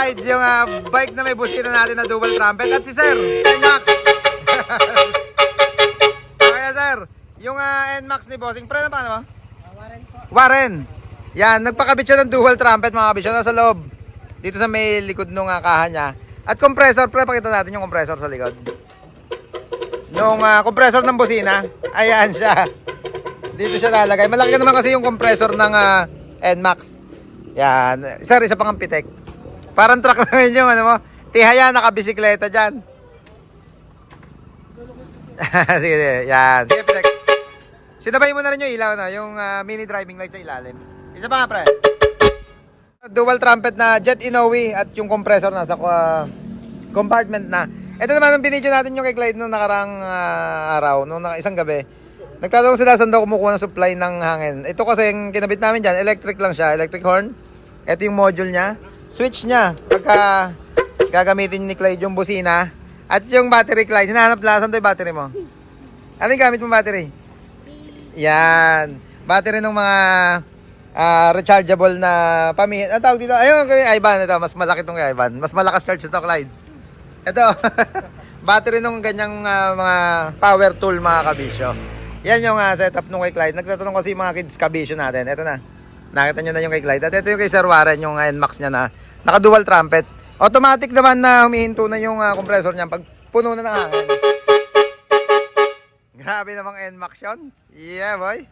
Clyde, yung bike na may busina natin na dual trumpet. At si Sir, NMAX. Kaya Sir, yung NMAX ni Bossing, pre na paano mo? Warren po. Warren. Yan, nagpakabit siya ng dual trumpet mga kabisyo. Nasa loob. Dito sa may likod nung kaha niya. At compressor, pre, pakita natin yung compressor sa likod. Yung compressor ng busina. Ayan siya. Dito siya lalagay. Malaki naman kasi yung compressor ng NMAX. Yan. Sir, isa pang ampitek. Parang truck naman yung ano mo. Tihaya, nakabisikleta dyan. Sige, sige. Yan. Sige, pitek. Sinabay mo na rin yung ilaw, no? Yung mini driving light sa ilalim. Isa pa nga, pre. Dual trumpet na jet Inoue at yung compressor nasa compartment na. Ito naman ang binidyo natin yung kay Clyde noong nakarang araw, noong isang gabi. Nagtatanong sila saan daw kumukuha ng supply ng hangin. Ito kasi yung kinabit namin dyan, electric lang siya, electric horn. Ito yung module niya. Switch niya, pagka gagamitin ni Clyde yung busina. At yung battery, Clyde, hinahanap lang, saan to yung battery mo? Ano yung gamit mong battery? Yan. Battery ng mga rechargeable na pamihit. Ang tawag dito, ayun kay Ivan, ito, mas malaki itong kay Ivan. Mas malakas charge ito, Clyde. Ito, battery nung ganyang mga power tool mga kabisyo. Yan yung setup nung kay Clyde. Nagtatanong kasi yung mga kids kabisyo natin. Ito na. Nakita nyo na yung kay Clyde. At ito yung kay Sir Warren, yung NMAX niya na naka-dual trumpet. Automatic naman na humihinto na yung compressor niya pag puno na ng hangin. Grabe namang NMAX yun. Yeah, boy.